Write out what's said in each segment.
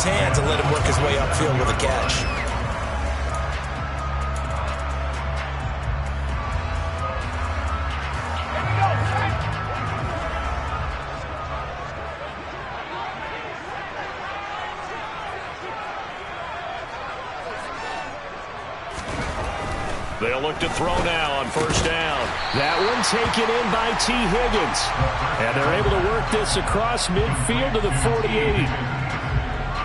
his hands and let him work his way upfield with a catch. They'll look to throw now on first down. That one taken in by T. Higgins. And they're able to work this across midfield to the 48.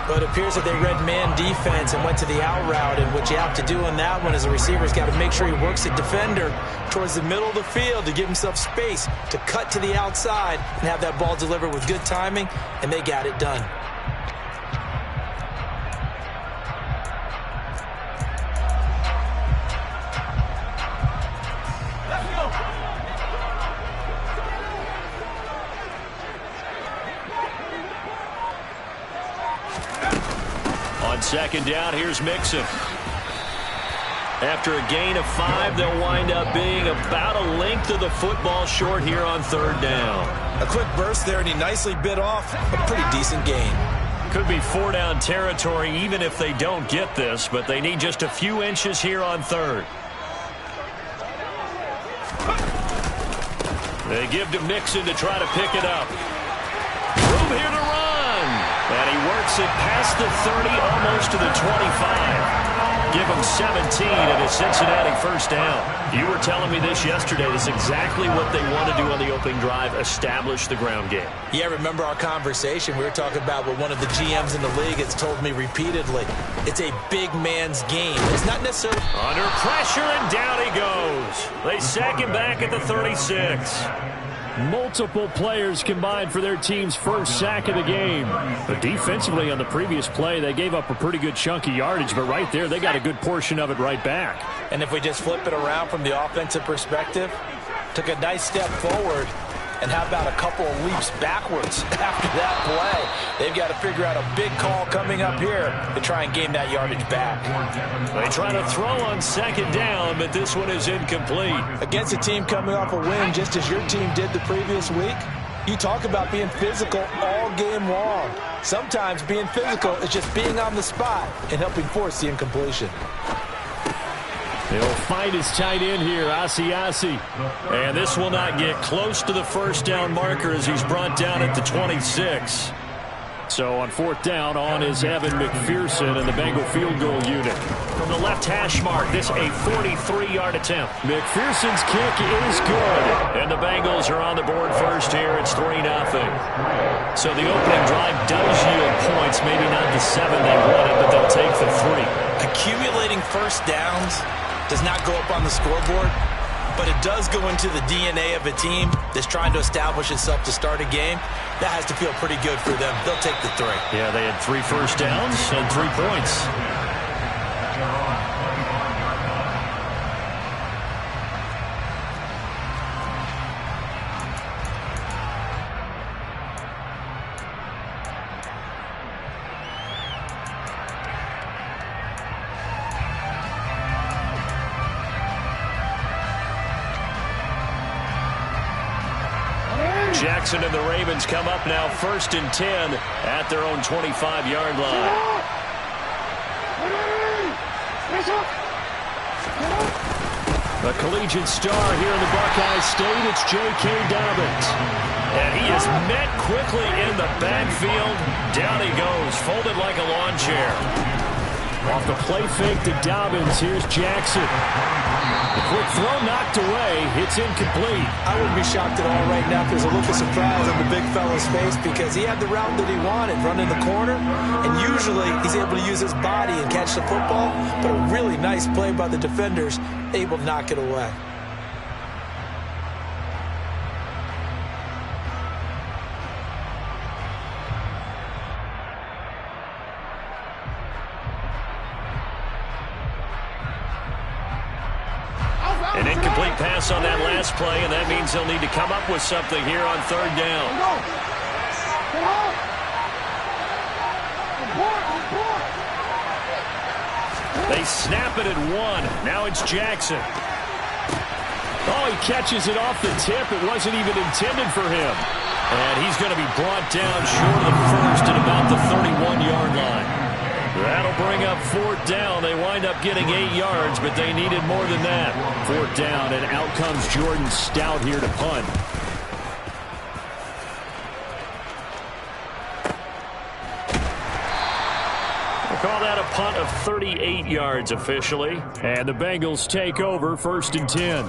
But it appears that they read man defense and went to the out route. And what you have to do on that one as a receiver's got to make sure he works the defender towards the middle of the field to give himself space to cut to the outside and have that ball delivered with good timing, and they got it done. On second down, here's Mixon. After a gain of 5, they'll wind up being about a length of the football short here on third down. A quick burst there, and he nicely bit off a pretty decent gain. Could be 4-down territory even if they don't get this, but they need just a few inches here on third. They give to Mixon to try to pick it up. Room here to run. And he works it past the 30, almost to the 25. Give him 17 at a Cincinnati first down. You were telling me this yesterday. This is exactly what they want to do on the opening drive, establish the ground game. Yeah, remember our conversation? We were talking about what one of the GMs in the league has told me repeatedly. It's a big man's game. It's not necessarily... Under pressure, and down he goes. They sack him back at the 36. Multiple players combined for their team's first sack of the game. But defensively on the previous play, they gave up a pretty good chunk of yardage, but right there, they got a good portion of it right back. And if we just flip it around from the offensive perspective, took a nice step forward, and how about a couple of leaps backwards after that play? They've got to figure out a big call coming up here to try and gain that yardage back. They try to throw on second down, but this one is incomplete. Against a team coming off a win just as your team did the previous week, you talk about being physical all game long. Sometimes being physical is just being on the spot and helping force the incompletion. He'll find his tight end here, Asiasi. And this will not get close to the first down marker as he's brought down at the 26. So on fourth down, on is Evan McPherson and the Bengal field goal unit. From the left hash mark, this a 43-yard attempt. McPherson's kick is good. And the Bengals are on the board first here. It's 3-0. So the opening drive does yield points, maybe not the 7 they wanted, but they'll take the 3. Accumulating first downs does not go up on the scoreboard, but it does go into the DNA of a team that's trying to establish itself to start a game. That has to feel pretty good for them. They'll take the 3. Yeah, they had 3 first downs and 3 points. Jackson and the Ravens come up now first and 10 at their own 25-yard line. A collegiate star here in the Buckeye State, it's J.K. Dobbins. And he is met quickly in the backfield. Down he goes, folded like a lawn chair. Off the play fake to Dobbins, here's Jackson. The quick throw knocked away. It's incomplete. I wouldn't be shocked at all right now if there's a look of surprise on the big fella's face because he had the route that he wanted, running the corner, and usually he's able to use his body and catch the football, but a really nice play by the defenders, able to knock it away. An incomplete pass on that last play, and that means they'll need to come up with something here on third down. They snap it at 1. Now it's Jackson. Oh, he catches it off the tip. It wasn't even intended for him. And he's going to be brought down short of the first at about the 31-yard line. up 4th down. They wind up getting 8 yards, but they needed more than that. 4th down, and out comes Jordan Stout here to punt. We'll call that a punt of 38 yards officially. And the Bengals take over 1st and 10.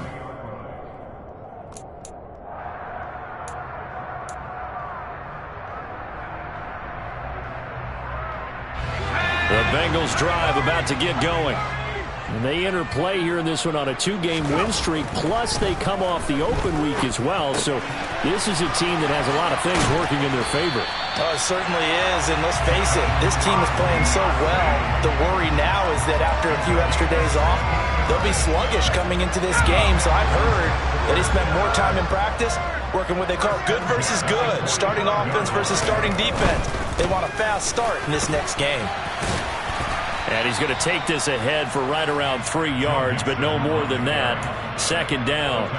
The Bengals drive about to get going. And they enter play here in this one on a 2-game win streak, plus they come off the open week as well. So this is a team that has a lot of things working in their favor. Oh, it certainly is, and let's face it, this team is playing so well. The worry now is that after a few extra days off, they'll be sluggish coming into this game. So I've heard that they spent more time in practice working what they call good versus good, starting offense versus starting defense. They want a fast start in this next game. And he's going to take this ahead for right around 3 yards, but no more than that. 2nd down.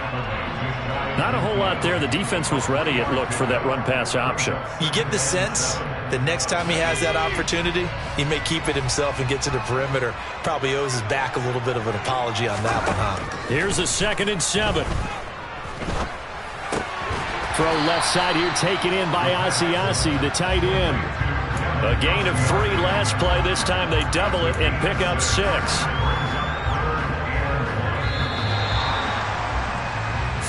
Not a whole lot there. The defense was ready, it looked, for that run-pass option. You get the sense that next time he has that opportunity, he may keep it himself and get to the perimeter. Probably owes his back a little bit of an apology on that one, huh? Here's a 2nd and 7. Throw left side here, taken in by Asiasi, the tight end. A gain of 3 last play. This time they double it and pick up 6.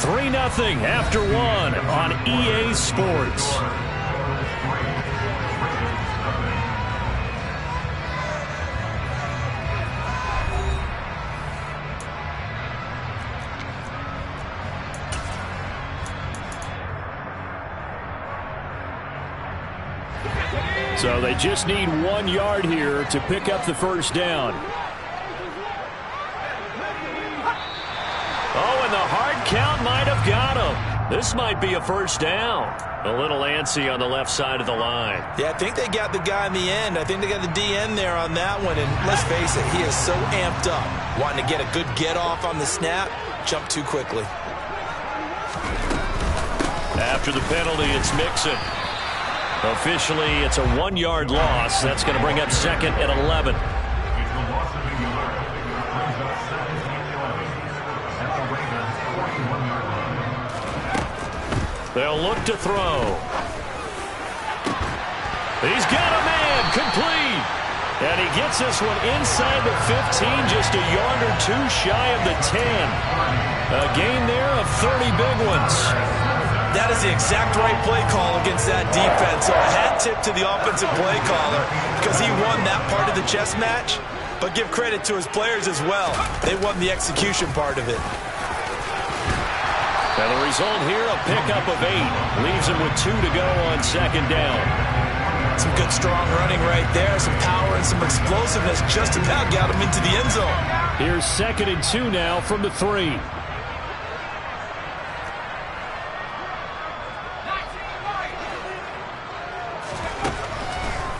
3-0 after 1 on EA Sports. So they just need 1 yard here to pick up the 1st down. Oh, and the hard count might have got him. This might be a 1st down. A little antsy on the left side of the line. Yeah, I think they got the guy in the end. I think they got the DN there on that one. And let's face it, he is so amped up, wanting to get a good get-off on the snap, jump too quickly. After the penalty, it's Mixon. Officially, it's a 1-yard loss. That's going to bring up 2nd and 11. They'll look to throw. He's got a man, complete. And he gets this one inside the 15, just a yard or 2 shy of the 10. A gain there of 30 big ones. That is the exact right play call against that defense. So a hat tip to the offensive play caller because he won that part of the chess match. But give credit to his players as well. They won the execution part of it. And the result here, a pickup of 8. Leaves him with 2 to go on 2nd down. Some good strong running right there. Some power and some explosiveness just about got him into the end zone. Here's 2nd and 2 now from the 3.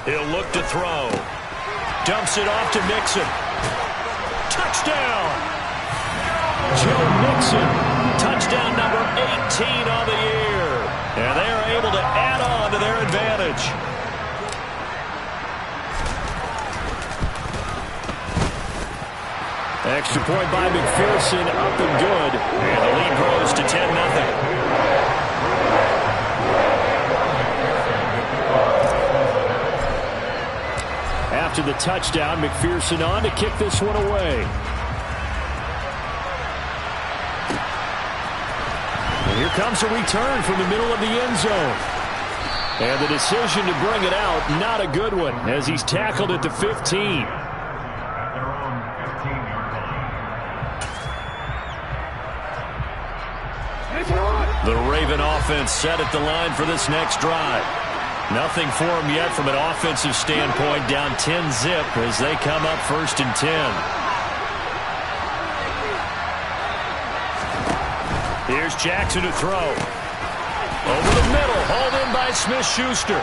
He'll look to throw. Dumps it off to Mixon. Touchdown! Joe Mixon. Touchdown number 18 on the year. And they are able to add on to their advantage. Extra point by McPherson, up and good. And the lead grows to 10-0. After the touchdown, McPherson on to kick this one away. And here comes a return from the middle of the end zone. And the decision to bring it out, not a good one, as he's tackled at the 15. The Raven offense set at the line for this next drive. Nothing for them yet from an offensive standpoint, down 10-zip as they come up 1st and 10. Here's Jackson to throw. Over the middle, hauled in by Smith-Schuster.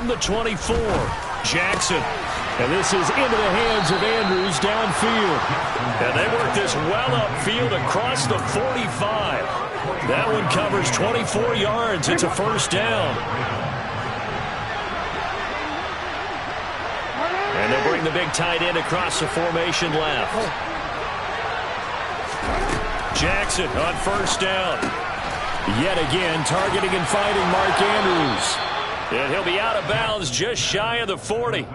from the 24. Jackson. And this is into the hands of Andrews downfield. And they work this well upfield across the 45. That one covers 24 yards. It's a first down. And they'll bring the big tight end across the formation left. Jackson on first down. Yet again, targeting and finding Mark Andrews. And he'll be out of bounds just shy of the 40.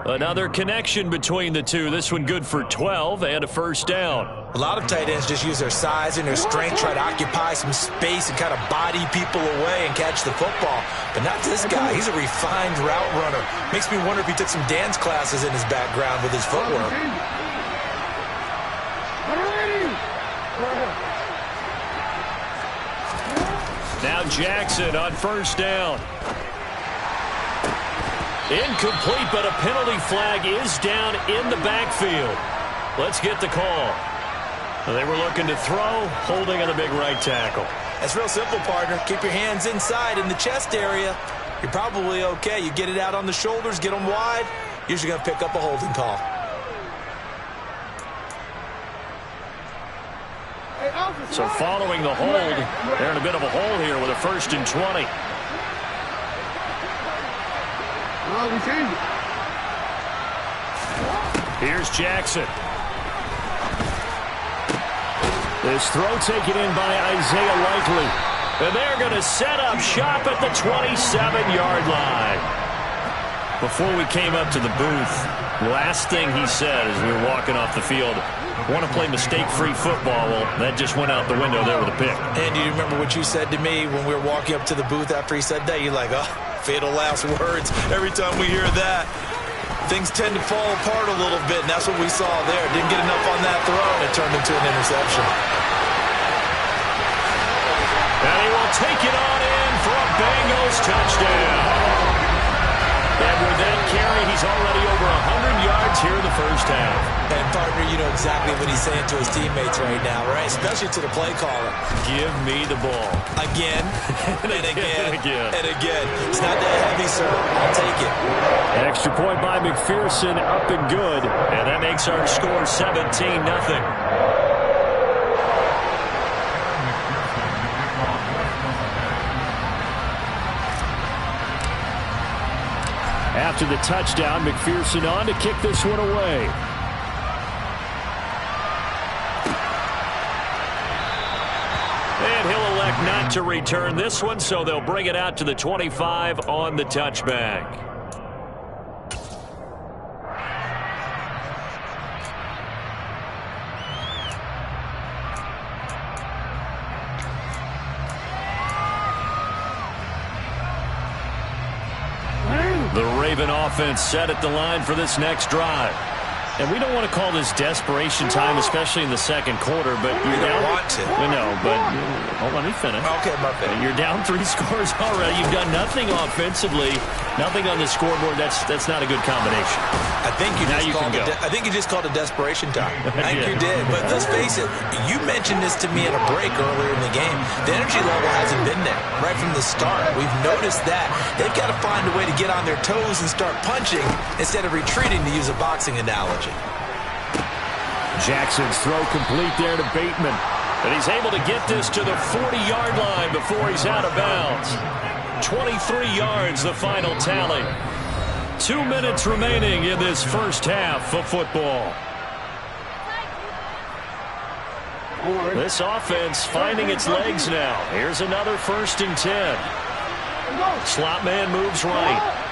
Another connection between the two. This one good for 12 and a first down. A lot of tight ends just use their size and their strength, try to occupy some space and kind of body people away and catch the football. But not this guy. He's a refined route runner. Makes me wonder if he took some dance classes in his background with his footwork. Now Jackson on first down. Incomplete, but a penalty flag is down in the backfield. Let's get the call. They were looking to throw, holding on the big right tackle. That's real simple, partner. Keep your hands inside in the chest area. You're probably okay. You get it out on the shoulders, get them wide. Usually going to pick up a holding call. So following the hold, they're in a bit of a hole here with a 1st and 20. Here's Jackson. This throw taken in by Isaiah Likely. And they're going to set up shop at the 27-yard line. Before we came up to the booth, last thing he said as we were walking off the field, want to play mistake-free football. Well, that just went out the window there with a pick. And do you remember what you said to me when we were walking up to the booth after he said that? You're like, oh, fatal last words. Every time we hear that, things tend to fall apart a little bit, and that's what we saw there. Didn't get enough on that throw, and it turned into an interception. And he will take it on in for a Bengals touchdown. And with that carry, he's already over 100 yards here in the first half. And, partner, you know exactly what he's saying to his teammates right now, right? Especially to the play caller. Give me the ball. Again, and again, and again. It's not that heavy, sir. I'll take it. Extra point by McPherson, up and good. And that makes our score 17-0. After the touchdown, McPherson on to kick this one away. And he'll elect not to return this one, so they'll bring it out to the 25 on the touchback. The Raven offense set at the line for this next drive. And we don't want to call this desperation time, especially in the second quarter, but you're down. Want to. We know, but let me finish. Okay, my bad. You're down 3 scores already. You've done nothing offensively, nothing on the scoreboard. That's not a good combination. I think you just called it desperation time. I think you did. But let's face it, you mentioned this to me in a break earlier in the game. The energy level hasn't been there right from the start. We've noticed that. They've got to find a way to get on their toes and start punching instead of retreating, to use a boxing analogy. Jackson's throw complete there to Bateman. And he's able to get this to the 40-yard line before he's out of bounds. 23 yards, the final tally. 2 minutes remaining in this first half of football. This offense finding its legs now. Here's another 1st and 10. Slot man moves right.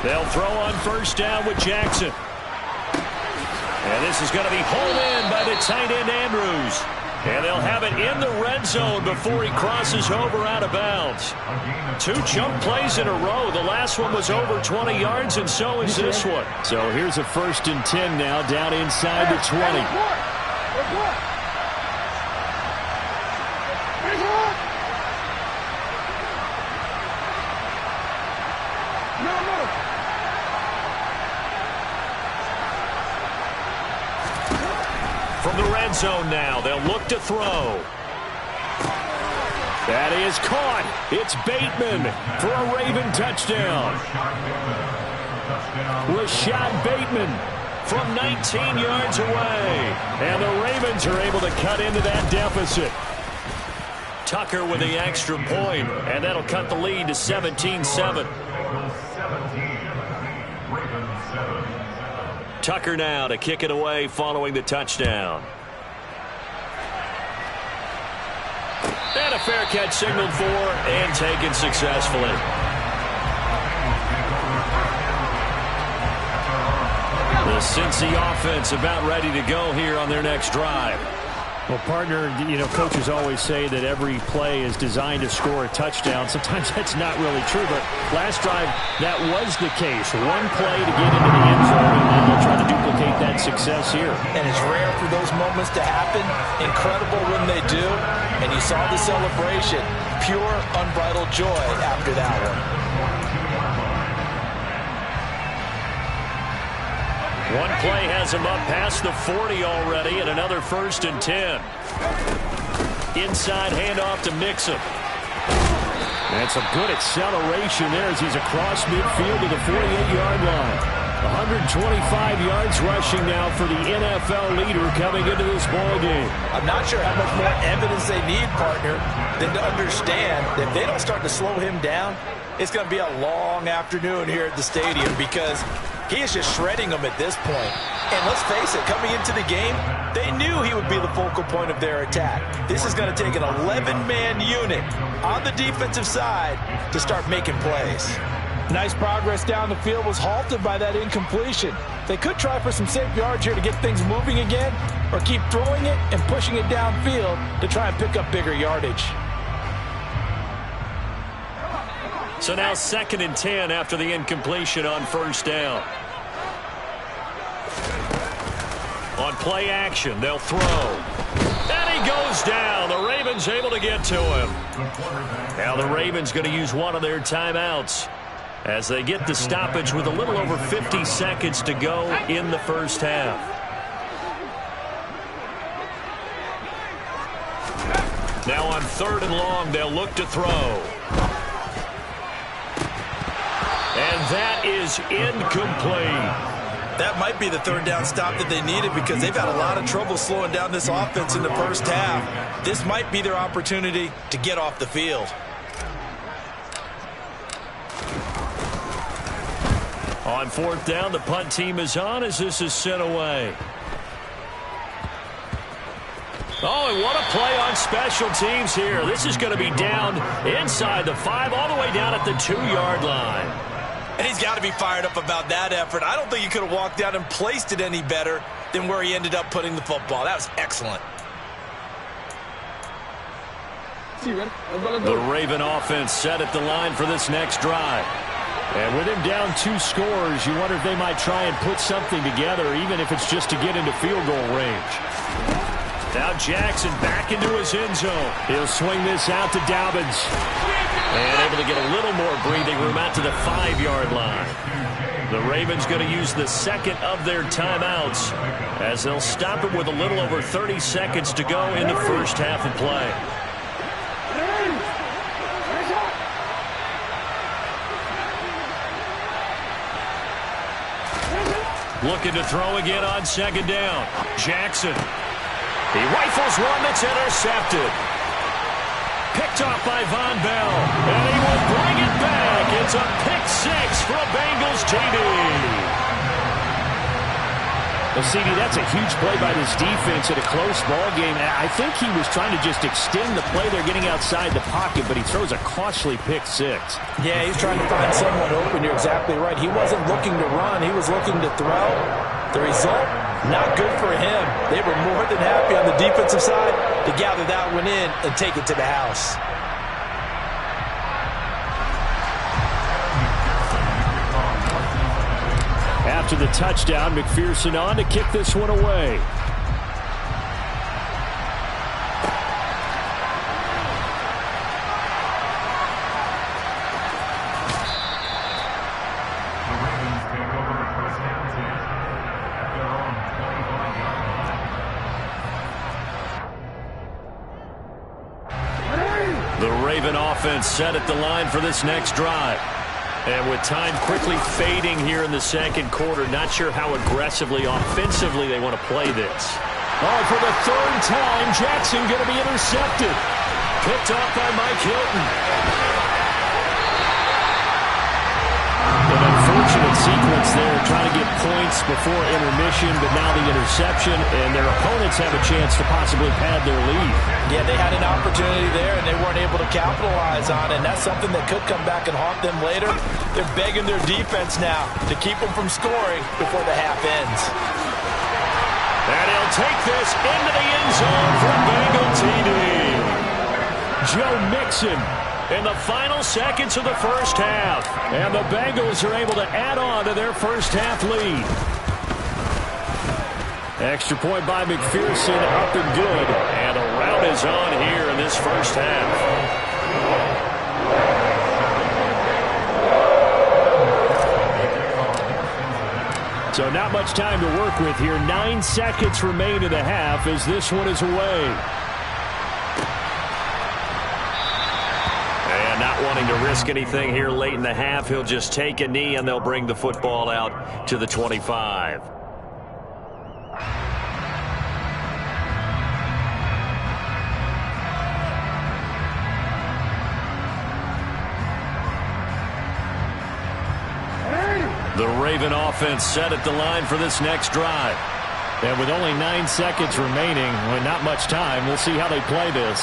They'll throw on first down with Jackson. And this is going to be hauled in by the tight end Andrews. And they'll have it in the red zone before he crosses over out of bounds. 2 jump plays in a row. The last one was over 20 yards, and so is this one. So here's a 1st and 10 now, down inside the 20. From the red zone now, they'll look to throw. That is caught. It's Bateman for a Raven touchdown. Rashad Bateman from 19 yards away. And the Ravens are able to cut into that deficit. Tucker with the extra point, and that'll cut the lead to 17-7. Tucker now to kick it away following the touchdown. And a fair catch signaled for and taken successfully. The Cincy offense about ready to go here on their next drive. Well, partner, coaches always say that every play is designed to score a touchdown. Sometimes that's not really true, but last drive, that was the case. One play to get into the end zone, and then they'll try to duplicate that success here. And it's rare for those moments to happen. Incredible when they do. And you saw the celebration. Pure, unbridled joy after that one. One play has him up past the 40 already, and another 1st and 10. Inside handoff to Mixon. And some good acceleration there as he's across midfield to the 48-yard line. 125 yards rushing now for the NFL leader coming into this ball game. I'm not sure how much more evidence they need, partner, than to understand that if they don't start to slow him down, it's going to be a long afternoon here at the stadium because he is just shredding them at this point. And let's face it, coming into the game, they knew he would be the focal point of their attack. This is going to take an 11-man unit on the defensive side to start making plays. Nice progress down the field was halted by that incompletion. They could try for some safe yards here to get things moving again, or keep throwing it and pushing it downfield to try and pick up bigger yardage. So now 2nd and 10 after the incompletion on 1st down. On play action, they'll throw. And he goes down. The Ravens able to get to him. Now the Ravens going to use one of their timeouts as they get the stoppage with a little over 50 seconds to go in the 1st half. Now on 3rd and long, they'll look to throw. And that is incomplete. That might be the 3rd down stop that they needed because they've had a lot of trouble slowing down this offense in the 1st half. This might be their opportunity to get off the field. On 4th down, the punt team is on as this is sent away. Oh, and what a play on special teams here. This is going to be down inside the 5, all the way down at the 2-yard line. And he's got to be fired up about that effort. I don't think he could have walked out and placed it any better than where he ended up putting the football. That was excellent. The Raven offense set at the line for this next drive. And with him down 2 scores, you wonder if they might try and put something together, even if it's just to get into field goal range. Now Jackson back into his end zone. He'll swing this out to Dobbins. And able to get a little more breathing room out to the 5-yard line. The Ravens going to use the 2nd of their timeouts as they'll stop it with a little over 30 seconds to go in the 1st half of play. Looking to throw again on 2nd down. Jackson. He rifles one that's intercepted. Picked off by Von Bell. And he will bring it back. It's a pick 6 for a Bengals TD. Well, CD, that's a huge play by this defense at a close ball game. I think he was trying to just extend the play. They're getting outside the pocket, but he throws a costly pick 6. Yeah, he's trying to find someone open. You're exactly right. He wasn't looking to run. He was looking to throw. The result, not good for him. They were more than happy on the defensive side to gather that one in and take it to the house. After the touchdown, McPherson on to kick this one away. The Raven offense set at the line for this next drive. And with time quickly fading here in the second quarter, not sure how aggressively, offensively they want to play this. Oh, for the third time, Jackson going to be intercepted. Picked off by Mike Hilton. An unfortunate sequence there, trying to get points before intermission, but now the interception, and their opponents have a chance to possibly pad their lead. Yeah, they had an opportunity there, and they weren't able to capitalize on it, and that's something that could come back and haunt them later. They're begging their defense now to keep them from scoring before the half ends. And he'll take this into the end zone for a Bengal TD. Joe Mixon in the final seconds of the first half. And the Bengals are able to add on to their first half lead. Extra point by McPherson, up and good. And a rout is on here in this first half. So not much time to work with here. 9 seconds remain in the half as this one is away. And not wanting to risk anything here late in the half, he'll just take a knee and they'll bring the football out to the 25. The Raven offense set at the line for this next drive. And with only 9 seconds remaining, well, not much time, we'll see how they play this.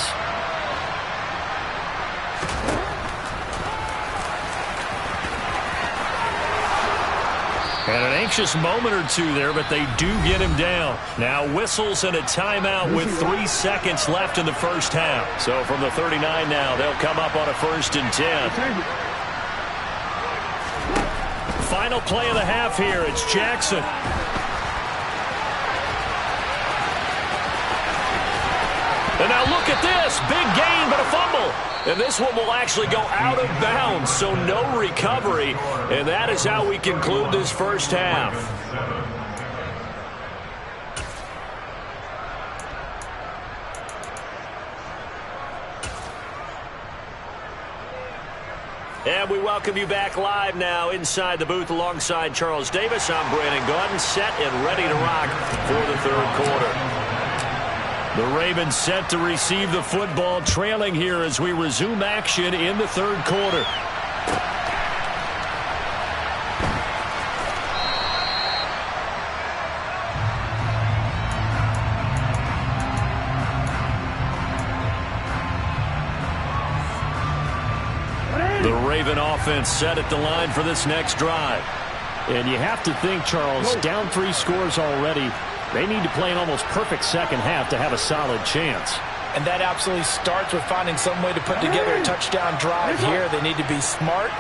And an anxious moment or two there, but they do get him down. Now whistles and a timeout with 3 seconds left in the first half. So from the 39 now, they'll come up on a 1st and 10. Final play of the half here. It's Jackson. And now look at this. Big gain, but a fumble. And this one will actually go out of bounds, so no recovery. And that is how we conclude this first half. And we welcome you back live now inside the booth alongside Charles Davis. I'm Brandon Gaudin, set and ready to rock for the third quarter. The Ravens set to receive the football, trailing here as we resume action in the third quarter. The Raven offense set at the line for this next drive. And you have to think, Charles, down 3 scores already. They need to play an almost perfect second half to have a solid chance. And that absolutely starts with finding some way to put together a touchdown drive here. They need to be smart,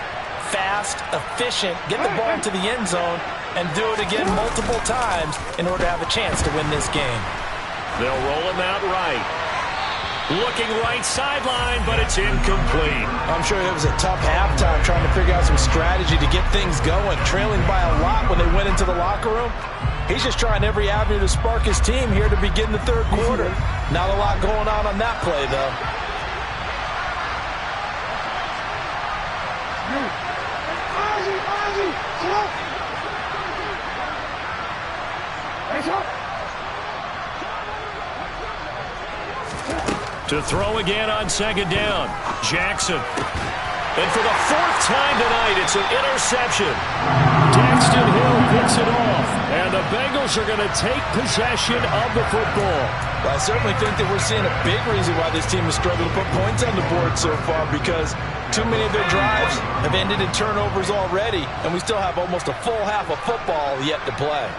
fast, efficient, get the ball into the end zone, and do it again multiple times in order to have a chance to win this game. They'll roll him out right. Looking right sideline, but it's incomplete. I'm sure it was a tough halftime trying to figure out some strategy to get things going. Trailing by a lot when they went into the locker room. He's just trying every avenue to spark his team here to begin the third quarter. Not a lot going on that play, though. To throw again on second down. Jackson. And for the 4th time tonight, it's an interception. Daxton Hill picks it off. And the Bengals are going to take possession of the football. Well, I certainly think that we're seeing a big reason why this team has struggled to put points on the board so far, because too many of their drives have ended in turnovers already, and we still have almost a full half of football yet to play.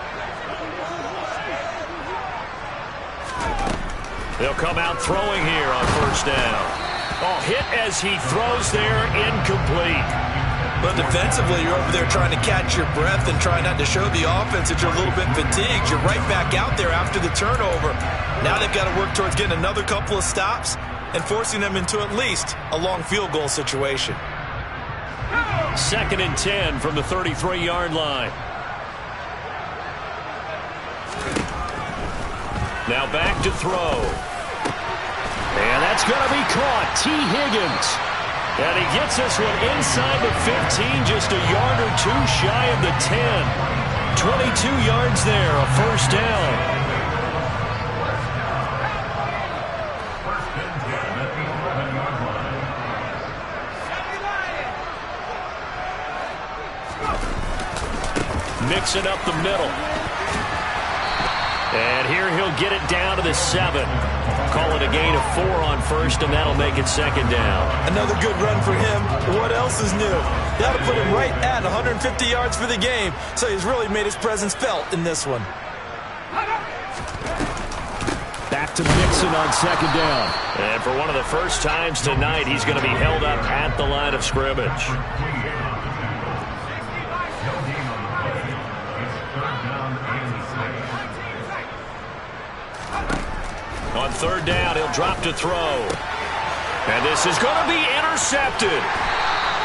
They'll come out throwing here on 1st down. Oh, hit as he throws there, incomplete. But defensively, you're over there trying to catch your breath and trying not to show the offense that you're a little bit fatigued. You're right back out there after the turnover. Now they've got to work towards getting another couple of stops and forcing them into at least a long field goal situation. 2nd and 10 from the 33-yard line. Now back to throw. And that's going to be caught. T. Higgins. And he gets this one inside the 15, just a yard or two shy of the 10. 22 yards there, a first down. Mixing up the middle. And here he'll get it down to the 7. Call it a gain of 4 on first, and that'll make it second down. Another good run for him. What else is new? That'll put him right at 150 yards for the game, so he's really made his presence felt in this one. Back to Mixon on second down. And for one of the first times tonight, he's going to be held up at the line of scrimmage. On third down, he'll drop to throw. And this is going to be intercepted.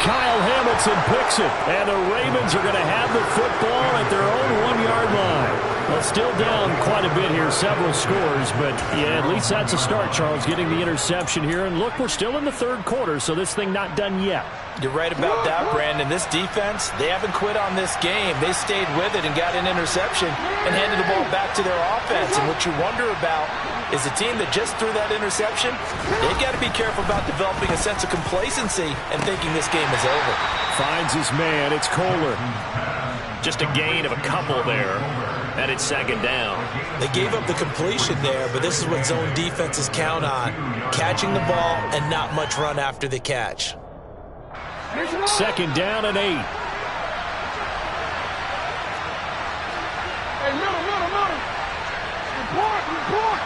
Kyle Hamilton picks it. And the Ravens are going to have the football at their own 1-yard line. Well, still down quite a bit here, several scores. But, yeah, at least that's a start, Charles, getting the interception here. And, look, we're still in the third quarter, so this thing not done yet. You're right about that, Brandon. This defense, they haven't quit on this game. They stayed with it and got an interception and handed the ball back to their offense. And what you wonder about is a team that just threw that interception, they've got to be careful about developing a sense of complacency and thinking this game is over. Finds his man. It's Kohler. Just a gain of a couple there. And it's second down. They gave up the completion there, but this is what zone defenses count on. Catching the ball and not much run after the catch. Second down and 8. Hey, middle. Report.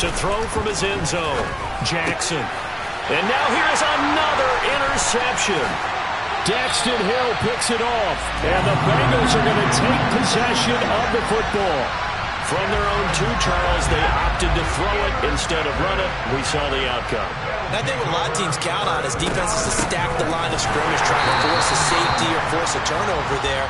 To throw from his end zone, Jackson. And now here's another interception. Daxton Hill picks it off. And the Bengals are going to take possession of the football. From their own 2, Charles, they opted to throw it instead of run it. We saw the outcome. And I think what a lot of teams count on is defenses to stack the line of scrimmage, trying to force a safety or force a turnover there.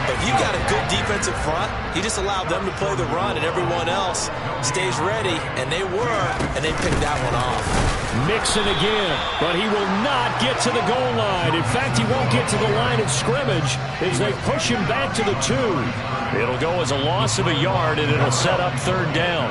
But if you've got a good defensive front, you just allow them to play the run and everyone else stays ready, and they were, and they picked that one off. Mixon again, but he will not get to the goal line. In fact, he won't get to the line of scrimmage as they push him back to the 2. It'll go as a loss of a yard, and it'll set up third down.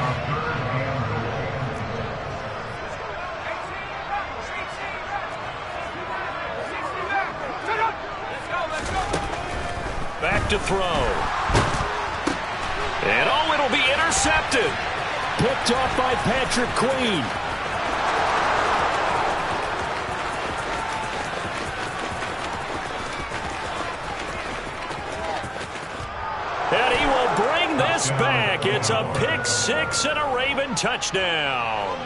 Back to throw. And, oh, it'll be intercepted. Picked off by Patrick Queen. And he will bring this back. It's a pick 6 and a Raven touchdown.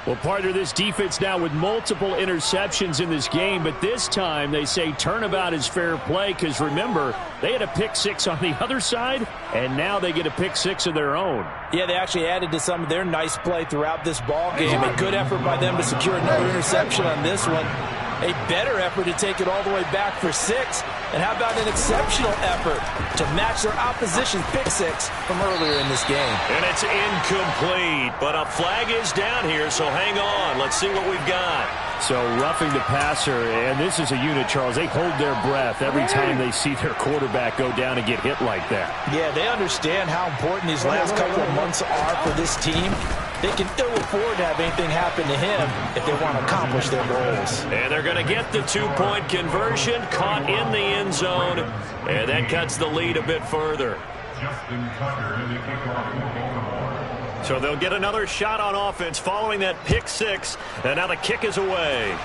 Well, partner, this defense now with multiple interceptions in this game, but this time they say turnabout is fair play because, remember, they had a pick 6 on the other side, and now they get a pick 6 of their own. Yeah, they actually added to some of their nice play throughout this ball game. A good effort by them to secure another interception on this one. A better effort to take it all the way back for 6. And how about an exceptional effort to match their opposition's pick 6 from earlier in this game? And it's incomplete, but a flag is down here, so hang on. Let's see what we've got. So roughing the passer, and this is a unit, Charles. They hold their breath every time they see their quarterback go down and get hit like that. Yeah, they understand how important these last couple of months are for this team. They can ill afford to have anything happen to him if they want to accomplish their goals. And they're going to get the 2-point conversion, caught in the end zone, and that cuts the lead a bit further. So they'll get another shot on offense following that pick 6, and now the kick is away.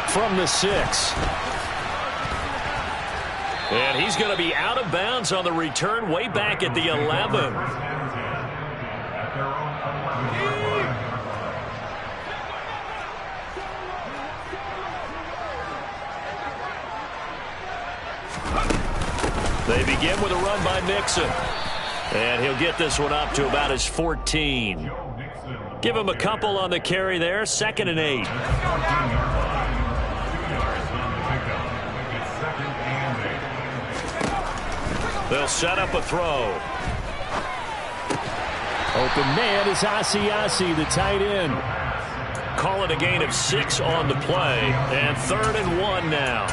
From the 6. And he's going to be out of bounds on the return way back at the 11. They begin with a run by Mixon. And he'll get this one up to about his 14. Give him a couple on the carry there. 2nd and 8. They'll set up a throw. Open man is Asiasi, the tight end. Call it a gain of 6 on the play, and 3rd and 1 now.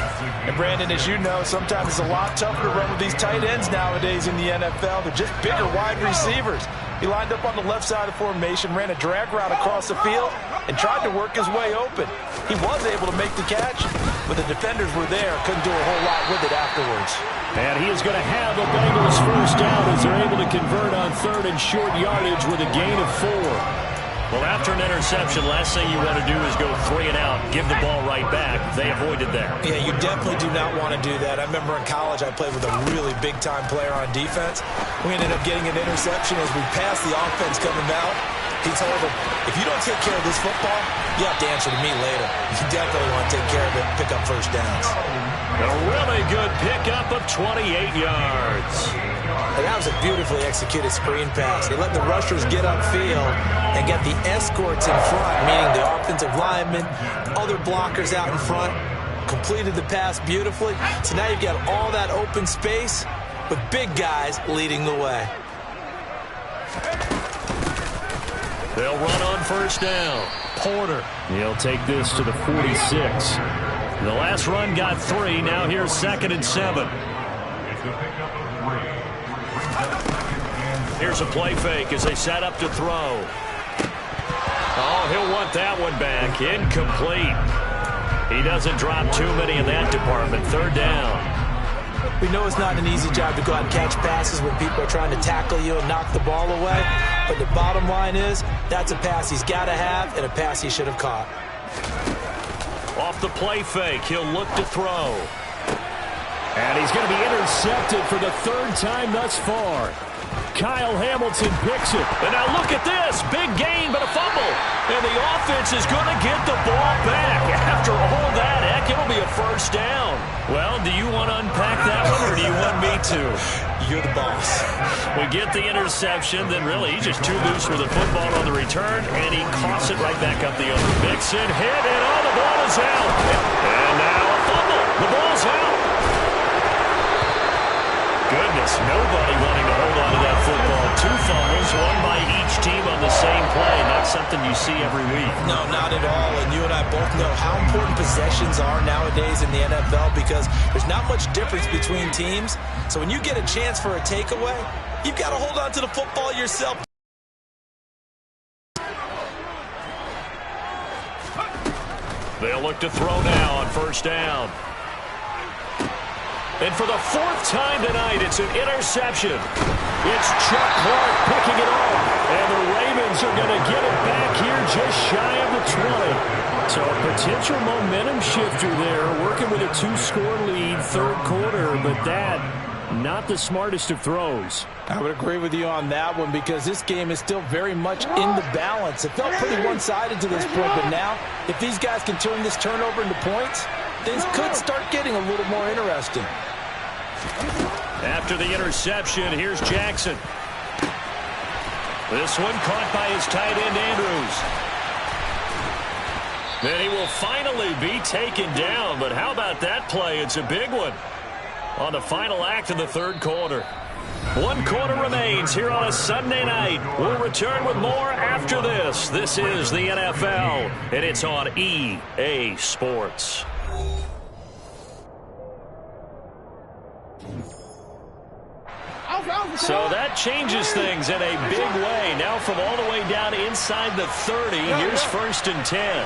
And Brandon, as you know, sometimes it's a lot tougher to run with these tight ends nowadays in the NFL. They're just bigger wide receivers. He lined up on the left side of the formation, ran a drag route across the field, and tried to work his way open. He was able to make the catch, but the defenders were there, couldn't do a whole lot with it afterwards. And he is going to have the Bengals first down as they're able to convert on 3rd and short yardage with a gain of 4. Well, after an interception, last thing you want to do is go 3 and out, give the ball right back. They avoided that. Yeah, you definitely do not want to do that. I remember in college I played with a really big-time player on defense. We ended up getting an interception as we passed the offense coming out. He told him, if you don't take care of this football, you have to answer to me later. You definitely want to take care of it, pick up first downs. A really good pickup of 28 yards. And that was a beautifully executed screen pass. They let the rushers get upfield and get the escorts in front, meaning the offensive linemen, other blockers out in front, completed the pass beautifully. So now you've got all that open space with big guys leading the way. They'll run on first down. Porter. He'll take this to the 46. The last run got 3. Now here's 2nd and 7. Here's a play fake as they set up to throw. Oh, he'll want that one back. Incomplete. He doesn't drop too many in that department. 3rd down. We know it's not an easy job to go out and catch passes when people are trying to tackle you and knock the ball away. But the bottom line is, that's a pass he's got to have and a pass he should have caught. Off the play fake, he'll look to throw. And he's going to be intercepted for the 3rd time thus far. Kyle Hamilton picks it. And now look at this. Big gain, but a fumble. And the offense is going to get the ball back. After all that, heck, it'll be a first down. Well, do you want to unpack that one, or do you want me to? You're the boss. We get the interception, then really he's just too loose with the football on the return, and he coughs it right back up the other. Mixon hit, and oh, the ball is out. And now a fumble. The ball's out. Goodness, nobody wanting to hold on to that football. 2 fumbles, 1 by each team on the same play. Not something you see every week. No, not at all. And you and I both know how important possessions are nowadays in the NFL because there's not much difference between teams. So when you get a chance for a takeaway, you've got to hold on to the football yourself. They'll look to throw now on first down. And for the 4th time tonight, it's an interception. It's Chuck Clark picking it up. And the Ravens are going to get it back here just shy of the 20. So a potential momentum shifter there, working with a 2-score lead, 3rd quarter, but that, not the smartest of throws. I would agree with you on that one because this game is still very much in the balance. It felt pretty one-sided to this point, but now, if these guys can turn this turnover into points, things could start getting a little more interesting. After the interception, here's Jackson. This one caught by his tight end, Andrews. Then he will finally be taken down, but how about that play? It's a big one on the final act of the 3rd quarter. 1 quarter remains here on a Sunday night. We'll return with more after this. This is the NFL, and it's on EA Sports. So that changes things in a big way. Now from all the way down inside the 30, here's 1st and 10.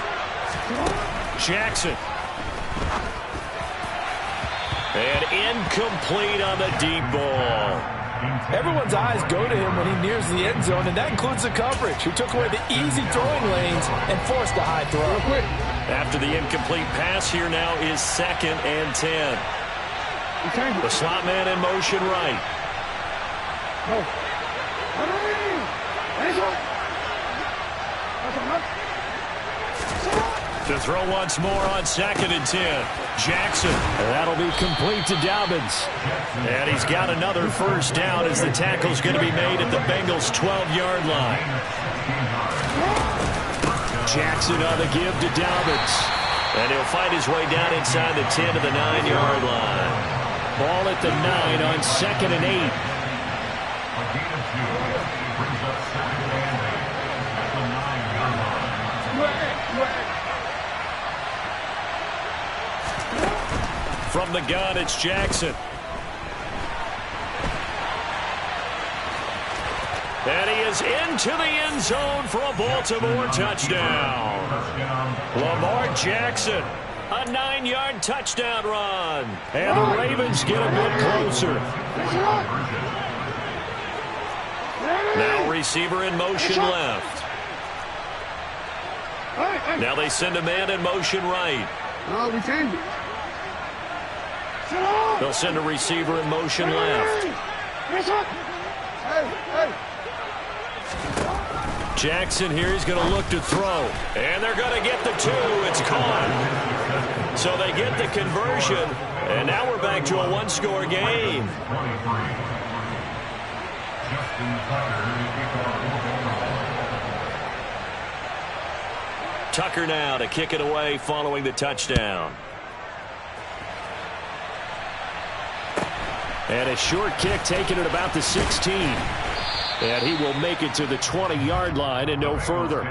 Jackson. And incomplete on the deep ball. Everyone's eyes go to him when he nears the end zone, and that includes the coverage, who took away the easy throwing lanes and forced a high throw. After the incomplete pass, here now is 2nd and 10. The slot man in motion right. To throw once more on 2nd and 10. Jackson. That'll be complete to Dobbins. And he's got another first down as the tackle's going to be made at the Bengals' 12-yard line. Jackson on the give to Dobbins. And he'll find his way down inside the 10 to the 9-yard line. Ball at the 9 on 2nd and 8. From the gun, it's Jackson. And he is into the end zone for a Baltimore touchdown. Lamar Jackson, a 9-yard touchdown run. And the Ravens get a bit closer. Now receiver in motion left. Now they send a man in motion right. We changed it. They'll send a receiver in motion left. Jackson here, he's going to look to throw. And they're going to get the 2. It's caught. So they get the conversion. And now we're back to a one-score game. Tucker now to kick it away following the touchdown. And a short kick taken at about the 16. And he will make it to the 20-yard line and no further.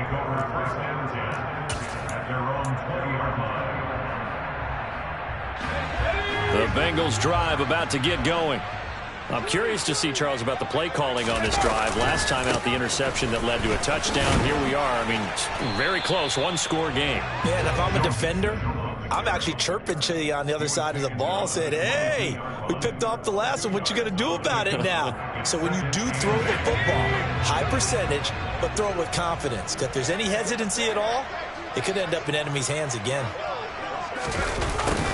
The Bengals drive about to get going. I'm curious to see, Charles, about the play calling on this drive. Last time out, the interception that led to a touchdown. Here we are. I mean, very close, one-score game. Yeah, and if I'm a defender, I'm actually chirping to you on the other side of the ball, saying, hey, we picked off the last one. What you going to do about it now? So when you do throw the football, high percentage, but throw it with confidence. If there's any hesitancy at all, it could end up in enemy's hands again.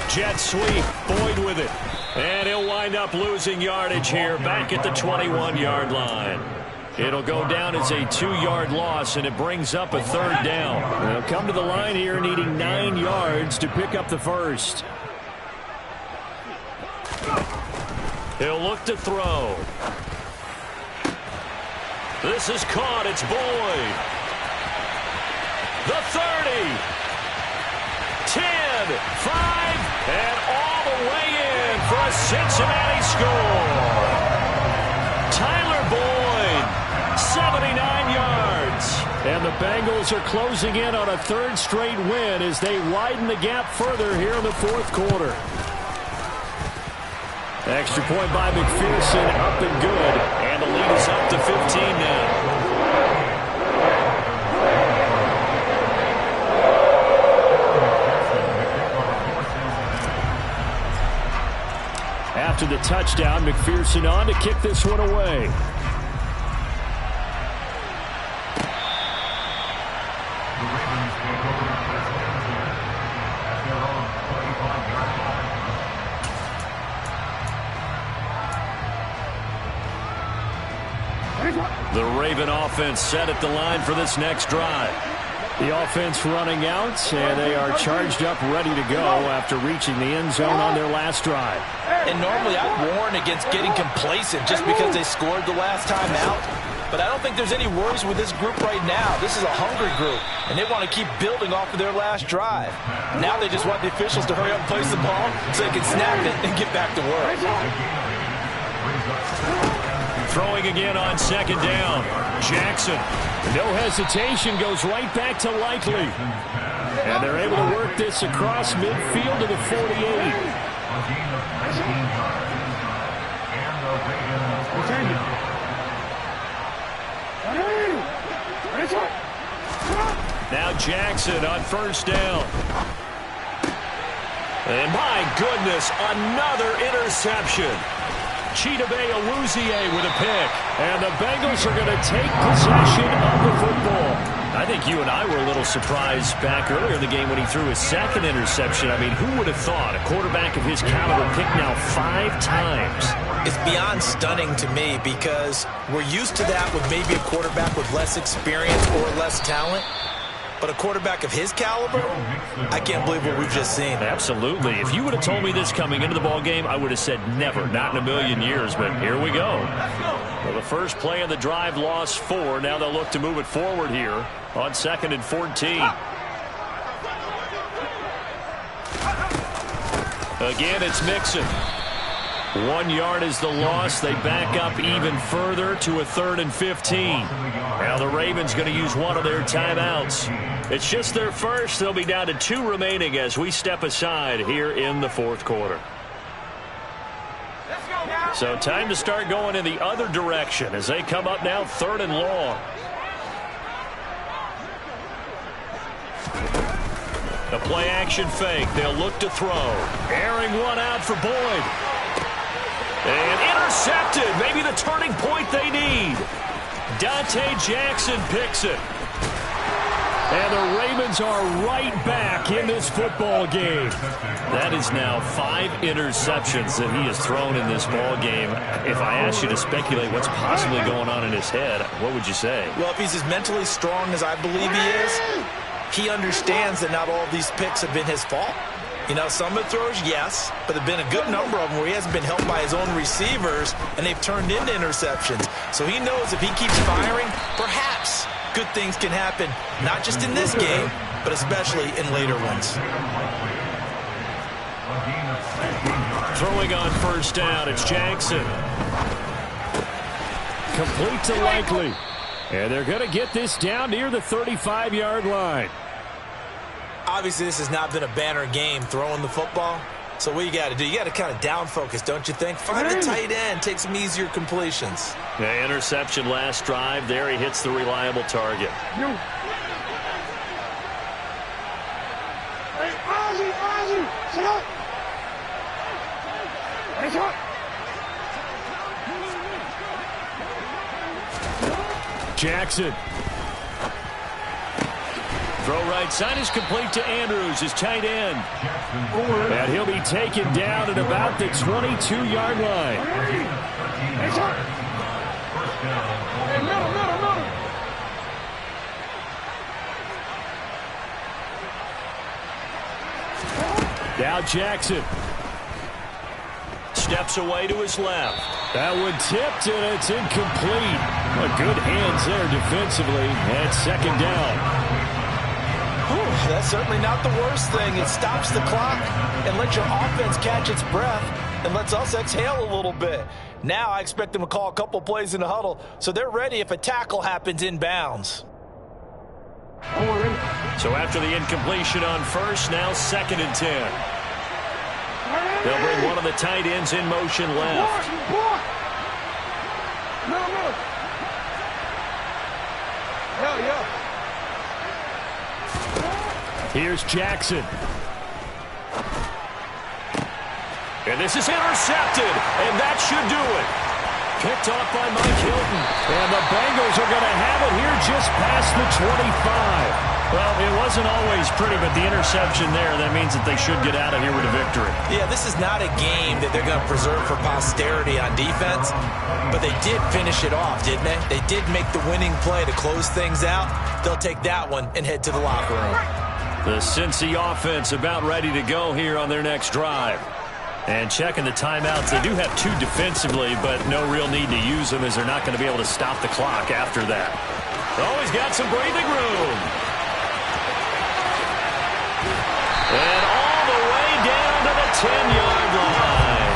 Jet sweep, Boyd with it. And he'll wind up losing yardage here back at the 21-yard line. It'll go down as a 2-yard loss, and it brings up a 3rd down. They'll come to the line here needing 9 yards to pick up the first. He'll look to throw. This is caught. It's Boyd. The 30. 10, 5, and all the way in for a Cincinnati score. Tyler Boyd, 79 yards. And the Bengals are closing in on a 3rd straight win as they widen the gap further here in the 4th quarter. Extra point by McPherson, up and good. And the lead is up to 15 now. After the touchdown, McPherson on to kick this one away. The Raven offense set at the line for this next drive. The offense running out, and they are charged up, ready to go after reaching the end zone on their last drive. And normally I'd warn against getting complacent just because they scored the last time out. But I don't think there's any worries with this group right now. This is a hungry group, and they want to keep building off of their last drive. Now they just want the officials to hurry up and place the ball so they can snap it and get back to work. Throwing again on 2nd down. Jackson, no hesitation, goes right back to Likely. And they're able to work this across midfield to the 48. Now Jackson on 1st down. And my goodness, another interception. Chidobe Awuzie with a pick. And the Bengals are going to take possession of the football. I think you and I were a little surprised back earlier in the game when he threw his 2nd interception. I mean, who would have thought a quarterback of his caliber picked now 5 times? It's beyond stunning to me because we're used to that with maybe a quarterback with less experience or less talent. But a quarterback of his caliber, I can't believe what we've just seen. Absolutely. If you would have told me this coming into the ball game, I would have said never, not in a million years. But here we go. Well, the first play of the drive lost 4. Now they'll look to move it forward here on 2nd and 14. Again, it's Mixon. 1 yard is the loss. They back up even further to a 3rd and 15. Now the Ravens going to use one of their timeouts. It's just their first. They'll be down to 2 remaining as we step aside here in the 4th quarter. So time to start going in the other direction as they come up now 3rd and long. A play action fake. They'll look to throw. Airing one out for Boyd. And intercepted. Maybe the turning point they need. Dante Jackson picks it. And the Ravens are right back in this football game. That is now 5 interceptions that he has thrown in this ball game. If I asked you to speculate what's possibly going on in his head, what would you say? Well, if he's as mentally strong as I believe he is, he understands that not all of these picks have been his fault. You know, some of the throws, yes, but there have been a good number of them where he hasn't been helped by his own receivers, and they've turned into interceptions. So he knows if he keeps firing, perhaps good things can happen, not just in this game, but especially in later ones. Throwing on first down, it's Jackson. Complete to Likely. And they're going to get this down near the 35-yard line. Obviously, this has not been a banner game throwing the football. So what you got to do, you got to kind of down focus, don't you think? Find a tight end, take some easier completions. The interception last drive. There he hits the reliable target. Jackson. Throw right side is complete to Andrews, his tight end. And he'll be taken down at about the 22-yard line. Now Jackson. Steps away to his left. That one tipped, and it's incomplete. Good hands there defensively, and 2nd down. That's certainly not the worst thing. It stops the clock and lets your offense catch its breath and lets us exhale a little bit. Now I expect them to call a couple plays in the huddle so they're ready if a tackle happens inbounds. So after the incompletion on first, now 2nd and 10. They'll bring one of the tight ends in motion left. Here's Jackson. And this is intercepted, and that should do it. Picked off by Mike Hilton. And the Bengals are going to have it here just past the 25. Well, it wasn't always pretty, but the interception there, that means that they should get out of here with a victory. Yeah, this is not a game that they're going to preserve for posterity on defense, but they did finish it off, didn't they? They did make the winning play to close things out. They'll take that one and head to the locker room. The Cincy offense about ready to go here on their next drive. And checking the timeouts, they do have 2 defensively, but no real need to use them as they're not going to be able to stop the clock after that. Oh, he's got some breathing room. And all the way down to the 10-yard line.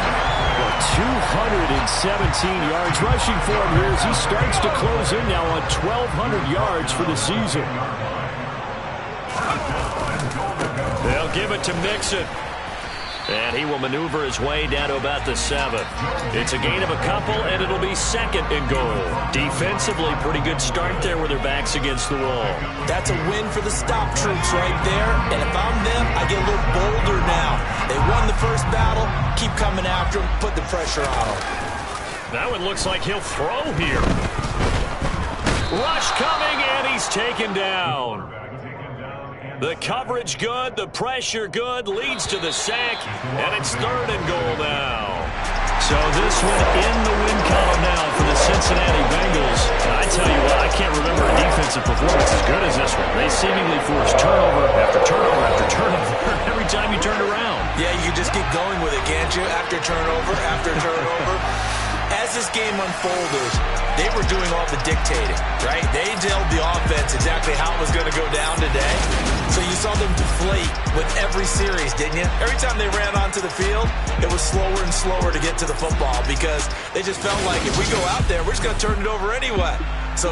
217 yards rushing for him here as he starts to close in now on 1,200 yards for the season. They'll give it to Mixon. And he will maneuver his way down to about the 7. It's a gain of a couple, and it'll be 2nd and goal. Defensively, pretty good start there with their backs against the wall. That's a win for the stop troops right there. And if I'm them, I get a little bolder now. They won the first battle. Keep coming after them. Put the pressure on them. That one looks like he'll throw here. Rush coming, and he's taken down. The coverage good, the pressure good, leads to the sack, and it's 3rd and goal now. So this one in the win column now for the Cincinnati Bengals. And I tell you what, I can't remember a defensive performance as good as this one. They seemingly forced turnover after turnover after turnover every time you turned around. Yeah, you just keep going with it, can't you? After turnover, after turnover. As this game unfolded, they were doing all the dictating, right? They told the offense exactly how it was going to go down today. So you saw them deflate with every series, didn't you? Every time they ran onto the field, it was slower and slower to get to the football because they just felt like if we go out there, we're just going to turn it over anyway. So